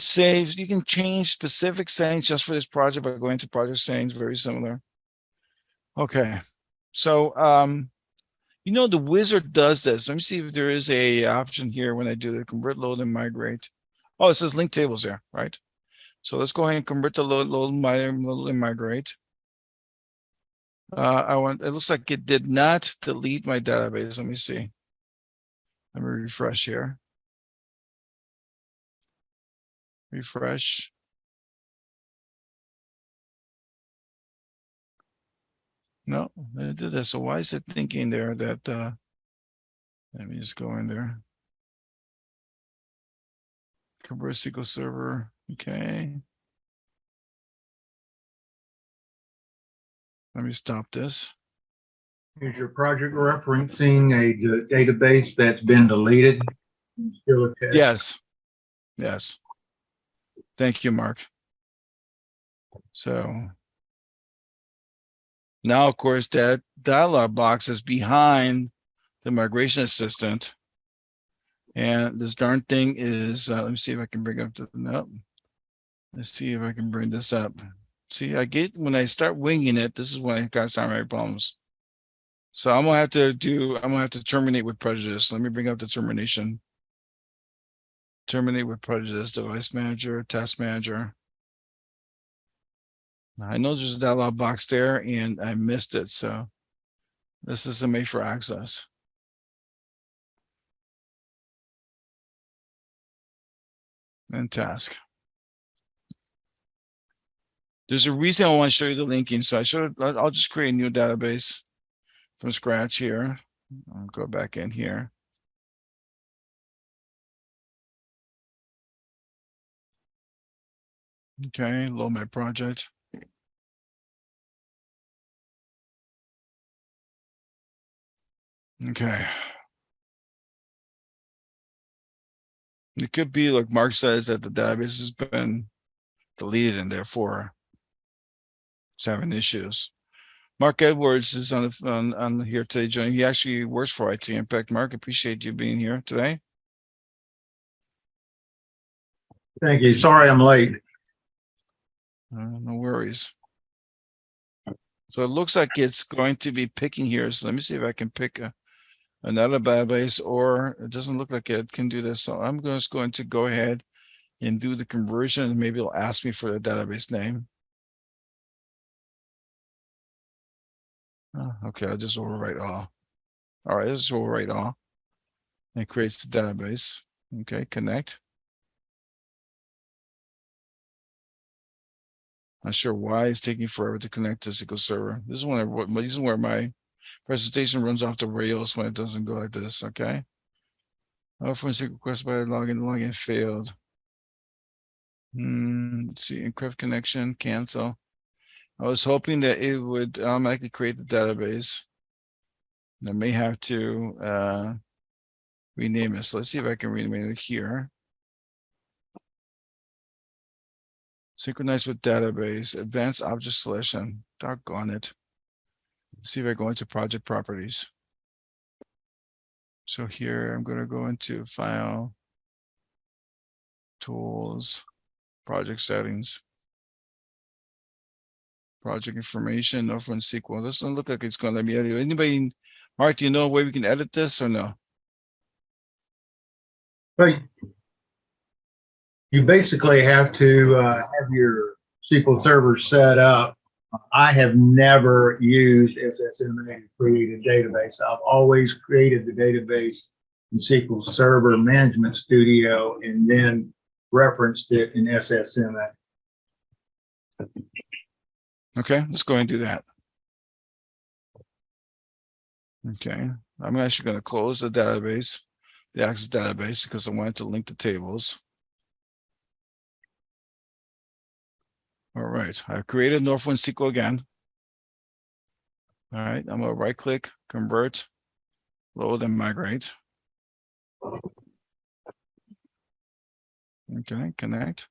change specific settings just for this project by going to project settings, very similar. Okay. So, the wizard does this. Let me see if there is a option here when I do the convert, load, and migrate. Oh, it says link tables there, right? So let's go ahead and convert the load, and migrate. It looks like it did not delete my database. Let me see. Let me refresh here. Refresh. No, it did that. So why is it thinking there that let me just go in there. Convert SQL Server. Okay. Let me stop this. Is your project referencing a database that's been deleted? Still a test? Yes. Yes. Thank you, Mark. So now, of course, that dialog box is behind the migration assistant. And this darn thing is, let me see if I can bring up the, nope. Let's see if I can bring this up. See, when I start winging it, this is when I got some problems. So I'm gonna have to terminate with prejudice. Let me bring up the termination. Terminate with prejudice, device manager, task manager. I know there's a dialog box there and I missed it. So this is SSMA for access. And task. There's a reason I want to show you the linking. So I'll just create a new database from scratch here. I'll go back in here. Okay, load my project. Okay. It could be like Mark says that the database has been deleted and therefore it's having issues. Mark Edwards is on here today, joining. He actually works for IT Impact. Mark, appreciate you being here today. Thank you. Sorry I'm late. No worries. So it looks like it's going to be picking here. So let me see if I can pick another database, or it doesn't look like it can do this. So I'm just going to go ahead and do the conversion, and maybe it'll ask me for the database name. Okay, I'll just overwrite all. All right, let's overwrite all. It creates the database. Okay, connect. Not sure why it's taking forever to connect to SQL Server. This is where my presentation runs off the rails when it doesn't go like this. Okay. Oh, for SQL request by login failed. Let's see, encrypt connection, cancel. I was hoping that it would automatically create the database. I may have to rename it. So let's see if I can rename it here. Synchronize with database, advanced object selection. Doggone it. Let's see if I go into project properties. So here I'm going to go into file, tools, project settings. Project information, Northwind SQL. This doesn't look like it's going to let me edit. Anybody, Mark, do you know a way we can edit this or no? But you basically have to have your SQL Server set up. I have never used SSMA to create a database. I've always created the database in SQL Server Management Studio and then referenced it in SSMA. Okay, let's go and do that. Okay, I'm actually going to close the database, the Access database, because I wanted to link the tables. All right, I've created Northwind SQL again. All right, I'm going to right click, convert, load, and migrate. Okay, connect.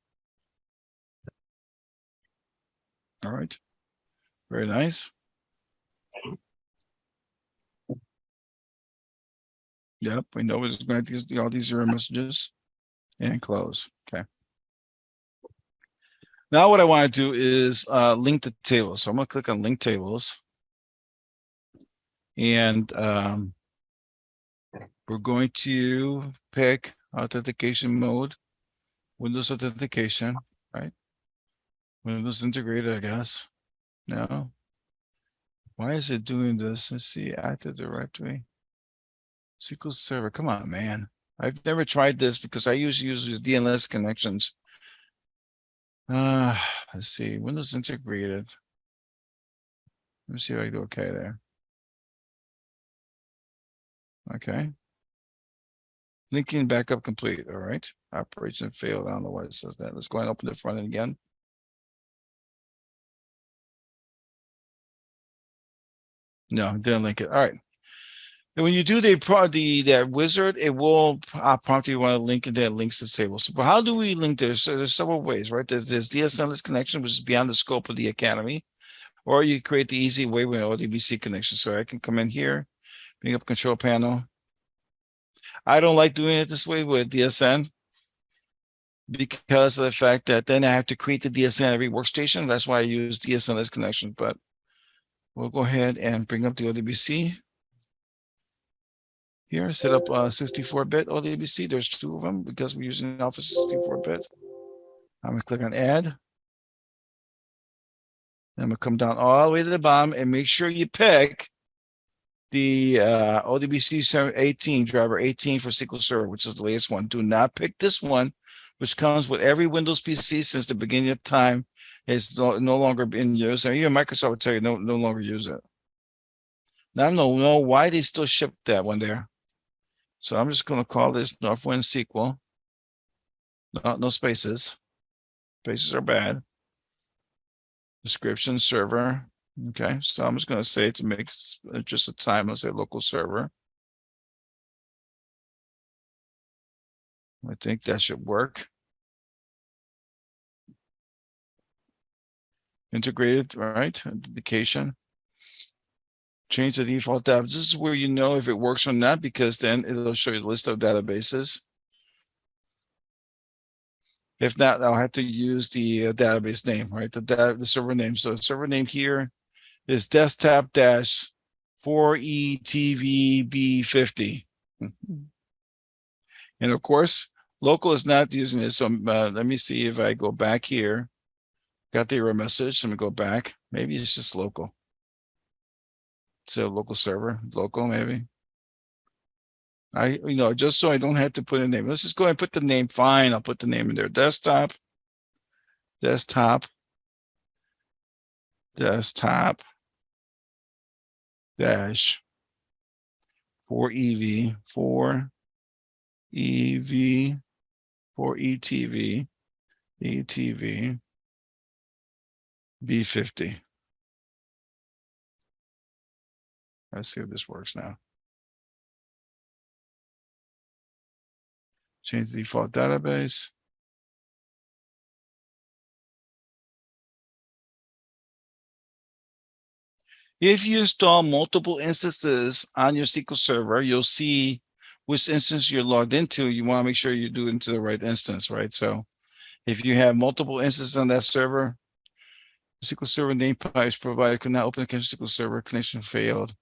All right, very nice. Yep, we know it's going to do all these error messages and close. Okay. Now what I want to do is link the tables. So I'm going to click on link tables. And we're going to pick authentication mode, Windows authentication, right? Windows integrated, I guess. No. Why is it doing this? Let's see, Active Directory. SQL Server, come on, man. I've never tried this because I usually use DNS connections. Let's see, Windows integrated. Let me see if I do okay there. Okay. Linking backup complete. All right. Operation failed. I don't know why it says that. Let's go and open the front end again. No, didn't link it. All right. And when you do that wizard, it will prompt you want to link and then links to the table. So how do we link this? So there's several ways, right? There's DSLless connection, which is beyond the scope of the academy, or you create the easy way with ODBC connection. So I can come in here, bring up control panel. I don't like doing it this way with DSN because of the fact that then I have to create the DSN every workstation. That's why I use DSLless connection, but we'll go ahead and bring up the ODBC. Here, set up 64-bit ODBC. There's two of them because we're using Office 64-bit. I'm going to click on Add. I'm going to come down all the way to the bottom and make sure you pick the ODBC 18, driver 18 for SQL Server, which is the latest one. Do not pick this one, which comes with every Windows PC since the beginning of time. It's no longer been used. And even Microsoft will tell you no longer use it. Now I don't know why they still ship that one there. So I'm just going to call this Northwind SQL. No spaces. Spaces are bad. Description server. Okay, so I'm just going to say to make just a time, I'll say local server. I think that should work. Integrated, right? Authentication. Change the default tab. This is where you know if it works or not, because then it'll show you the list of databases. If not, I'll have to use the database name, right? The server name. So the server name here is desktop-4ETVB50. And of course, local is not using it. So let me see if I go back here. Got the error message. Let me go back. Maybe it's just local. So local server, local maybe. Just so I don't have to put a name. Let's just go ahead and put the name. Fine, I'll put the name in there. Desktop dash 4EV 4ETV ETV B50. Let's see if this works now. Change the default database. If you install multiple instances on your SQL Server, you'll see which instance you're logged into. You want to make sure you do it into the right instance, right? So if you have multiple instances on that server, SQL Server name pipes provided could not open the SQL Server, connection failed.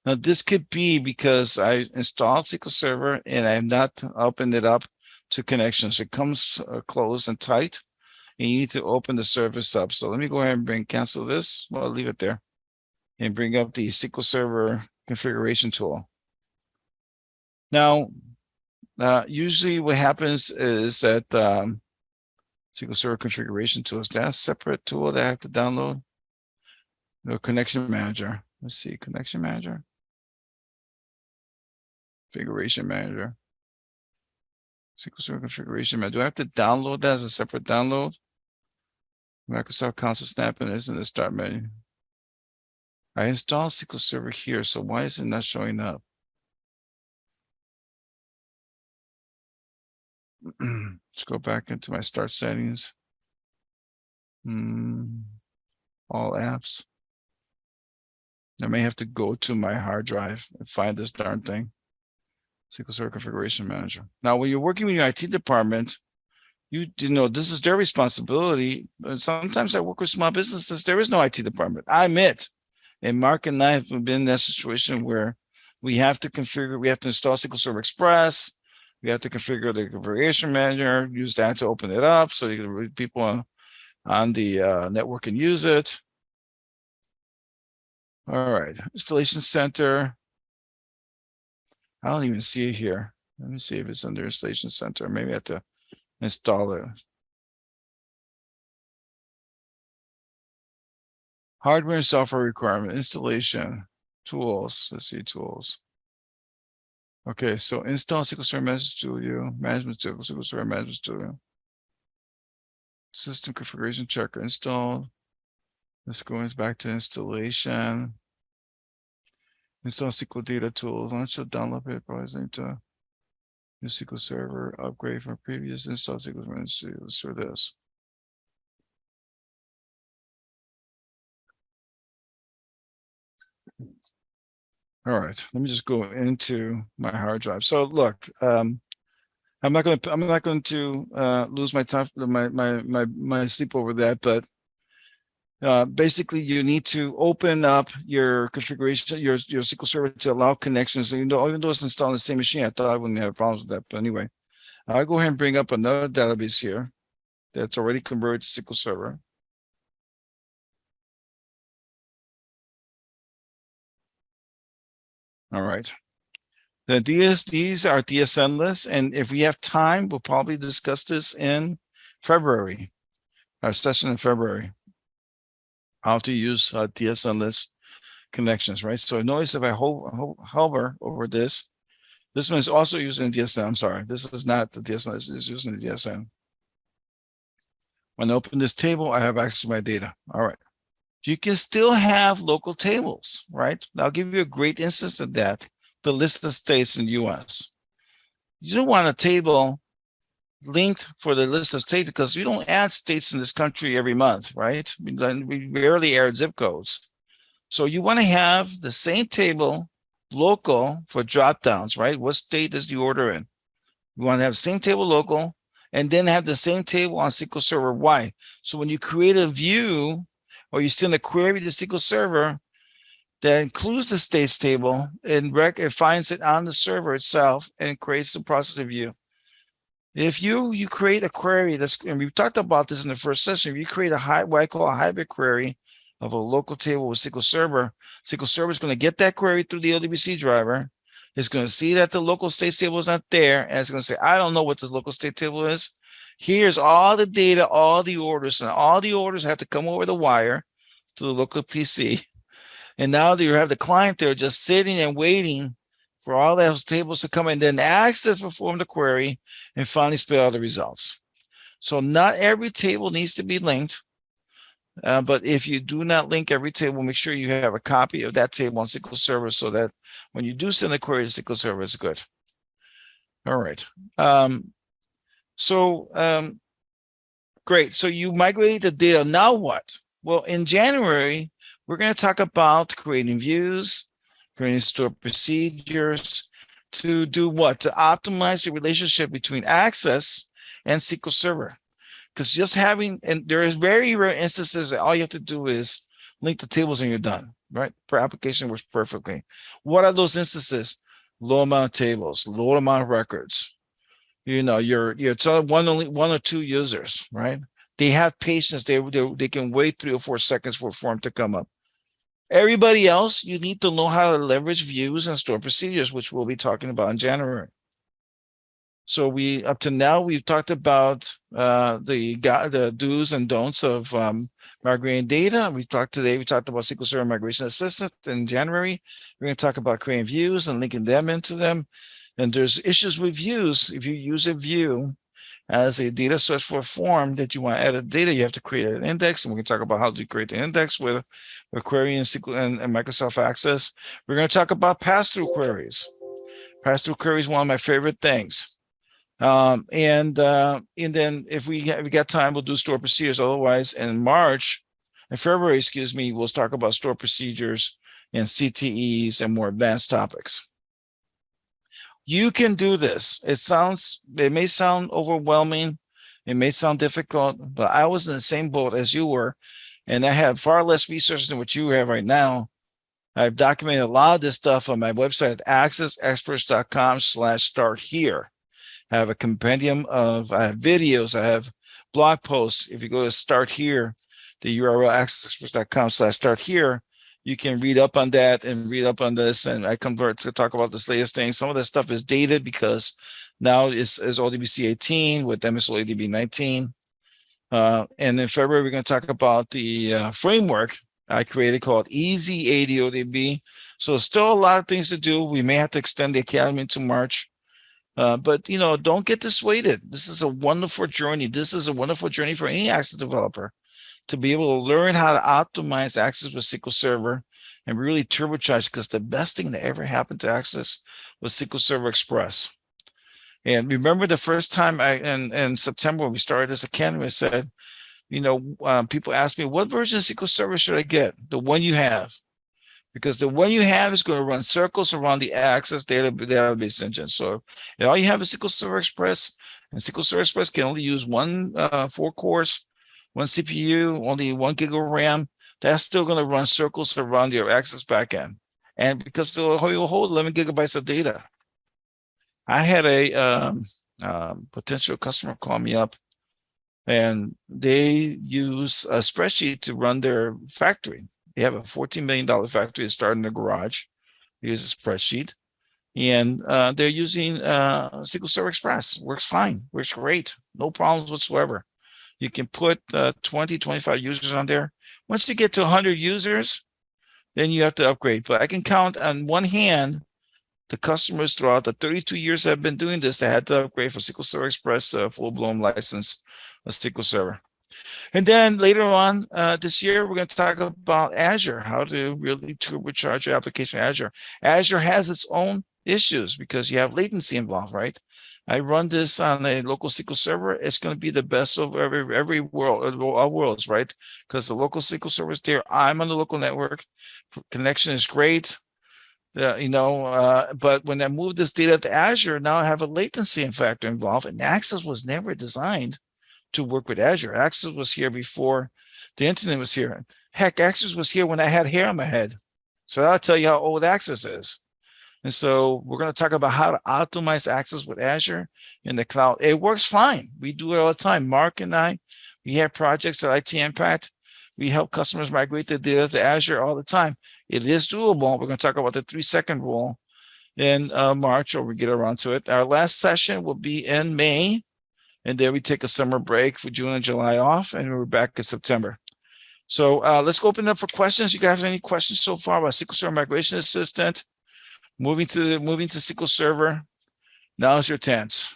Now this could be because I installed SQL Server and I have not opened it up to connections. It comes closed and tight, and you need to open the service up. So let me go ahead and cancel this. Well, I'll leave it there and bring up the SQL Server configuration tool. Now, usually what happens is that SQL Server configuration tool, is that a separate tool that I have to download? No, connection manager. Let's see, connection manager. Configuration manager. SQL Server configuration manager. Do I have to download that as a separate download? Microsoft Console Snap and is in the start menu. I installed SQL Server here, so why is it not showing up? Let's go back into my start settings. All apps. I may have to go to my hard drive and find this darn thing. SQL Server Configuration Manager. Now, when you're working with your IT department, you know, this is their responsibility. Sometimes I work with small businesses. There is no IT department. I admit. And Mark and I have been in that situation where we have to configure, we have to install SQL Server Express. We have to configure the configuration manager, use that to open it up so you can people on the network can use it. All right, installation center. I don't even see it here. Let me see if it's under installation center. Maybe I have to install it. Hardware and software requirement, installation, tools. Let's see, tools. Okay, so install SQL Server Management Studio, Management Studio, SQL Server Management Studio. System configuration checker installed. Let's go back to installation. Install SQL data tools. Launch the download it. Probably need to use SQL Server, upgrade from previous install SQL Management Studio. Let's do this. All right, let me just go into my hard drive. So look, I'm not going to lose my time, my sleep over that, but basically you need to open up your configuration, your SQL Server to allow connections. So, even though it's installed on the same machine, I thought I wouldn't have problems with that. But anyway, I'll go ahead and bring up another database here that's already converted to SQL Server. All right. These are DSN lists, and if we have time, we'll probably discuss this in February, our session in February, how to use DSN list connections, right? So notice if I hover over this one is also using DSN. I'm sorry, this is not the DSN, this is using the DSN. When I open this table, I have access to my data. All right. You can still have local tables, right? I'll give you a great instance of that. The list of states in the US. You don't want a table linked for the list of states because we don't add states in this country every month, right? We rarely add zip codes. So you want to have the same table local for drop downs, right? What state is the order in? You want to have the same table local and then have the same table on SQL Server wide. So when you create a view or you send a query to SQL Server that includes the states table, and it finds it on the server itself and creates the process view. If you create a query and we've talked about this in the first session, if you create what I call a hybrid query of a local table with SQL Server is going to get that query through the ODBC driver. It's going to see that the local state table is not there, and it's going to say, I don't know what this local state table is. Here's all the data, all the orders, and all the orders have to come over the wire to the local PC. And now you have the client there just sitting and waiting for all those tables to come in, then access, perform the query, and finally spit out the results. So not every table needs to be linked. But if you do not link every table, make sure you have a copy of that table on SQL Server so that when you do send a query to SQL Server, it's good. All right. Great. So you migrated the data. Now what? Well, in January, we're going to talk about creating views, creating store procedures to do what? To optimize the relationship between Access and SQL Server. Because just having, and there is very rare instances that all you have to do is link the tables and you're done, right? Per application works perfectly. What are those instances? Low amount of tables, low amount of records. You know, it's only one or two users, right? They have patience. They can wait 3 or 4 seconds for a form to come up. Everybody else, you need to know how to leverage views and store procedures, which we'll be talking about in January. So up to now, we've talked about the do's and don'ts of migrating data. We talked about SQL Server Migration Assistant in January. We're going to talk about creating views and linking them into them. And there's issues with views. If you use a view as a data source for a form that you want to edit data, you have to create an index. And we're going to talk about how to create the index with query and SQL and Microsoft Access. We're going to talk about pass-through queries. Pass-through queries is one of my favorite things. And then if we got time, we'll do store procedures. Otherwise, in February, we'll talk about store procedures and CTEs and more advanced topics. You can do this. It may sound overwhelming. It may sound difficult, but I was in the same boat as you were, and I have far less resources than what you have right now. I've documented a lot of this stuff on my website at accessexperts.com/start here. I have a compendium I have videos, I have blog posts. If you go to start here, the URL accessexperts.com/start here, you can read up on that and read up on this. And I convert to talk about this latest thing. Some of that stuff is dated because now it's ODBC 18 with MSOLEDB 19. And in February, we're going to talk about the framework I created called Easy AD ODB. So still a lot of things to do. We may have to extend the Academy into March. But, don't get dissuaded. This is a wonderful journey. This is a wonderful journey for any Access developer to be able to learn how to optimize Access with SQL Server and really turbocharge, because the best thing that ever happened to Access was SQL Server Express. And remember the first time in September when we started this academy, I said, people ask me, what version of SQL Server should I get? The one you have. Because the one you have is going to run circles around the Access database engine. So if all you have is SQL Server Express, and SQL Server Express can only use 4 cores, 1 CPU, only 1 gig of RAM, that's still going to run circles around your Access backend. And because it'll hold 11 gigabytes of data. I had a potential customer call me up, and they use a spreadsheet to run their factory. They have a $14 million factory that started in the garage. They use a spreadsheet, and they're using SQL Server Express. Works fine, works great, no problems whatsoever. You can put 20, 25 users on there. Once you get to 100 users, then you have to upgrade. But I can count on one hand the customers throughout the 32 years I've been doing this that had to upgrade from SQL Server Express to a full-blown license of SQL Server. And then later on this year, we're going to talk about Azure, how to really turbocharge your application Azure. Azure has its own issues because you have latency involved, right? I run this on a local SQL server. It's going to be the best of every world, all worlds, right? Because the local SQL server is there. I'm on the local network. Connection is great. But when I move this data to Azure, now I have a latency factor involved, and Access was never designed to work with Azure. Access was here before the internet was here. Heck, Access was here when I had hair on my head. So that'll tell you how old Access is. And so we're going to talk about how to optimize Access with Azure in the cloud. It works fine. We do it all the time. Mark and I, we have projects at IT Impact. We help customers migrate their data to Azure all the time. It is doable. We're going to talk about the 3-second rule in March, or we get around to it. Our last session will be in May. And then we take a summer break for June and July off, and we're back in September. So let's go open up for questions. You guys have any questions so far about SQL Server Migration Assistant? Moving to SQL Server. Now's your chance.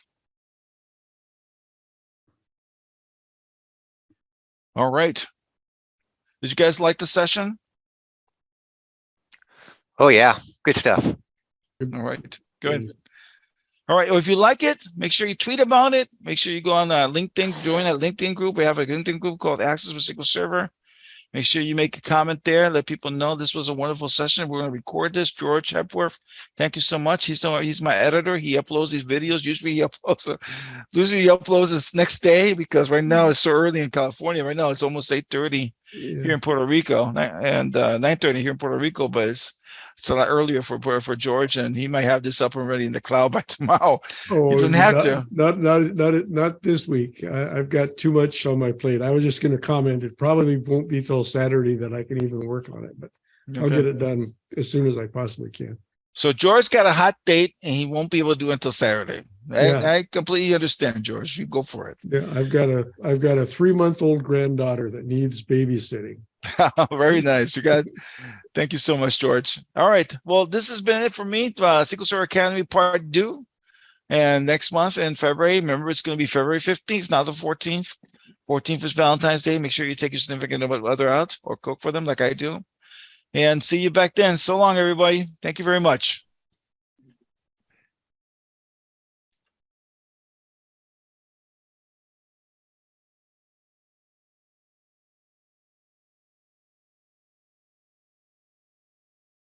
All right. Did you guys like the session? Oh yeah, good stuff. All right, good. All right, well, if you like it, make sure you tweet about it. Make sure you go on LinkedIn, join that LinkedIn group. We have a LinkedIn group called Access with SQL Server. Make sure you make a comment there. Let people know this was a wonderful session. We're going to record this. George Hepworth, thank you so much. He's my editor. He uploads these videos. Usually he uploads this next day, because right now it's so early in California. Right now it's almost 8:30 here in Puerto Rico, and 9:30 here in Puerto Rico, but it's a lot earlier for George, and he might have this up and ready in the cloud by tomorrow. Oh, He doesn't have to. Not this week. I've got too much on my plate. I was just going to comment. It probably won't be till Saturday that I can even work on it, but I'll get it done as soon as I possibly can. So George got a hot date, and he won't be able to do it until Saturday. Yeah. I completely understand, George. You go for it. Yeah, I've got a 3-month-old granddaughter that needs babysitting. Very nice. Thank you so much, George. All right. Well, this has been it for me. SQL Server Academy Part 2. And next month in February, remember, it's going to be February 15th, not the 14th. 14th is Valentine's Day. Make sure you take your significant other out or cook for them like I do. And see you back then. So long, everybody. Thank you very much.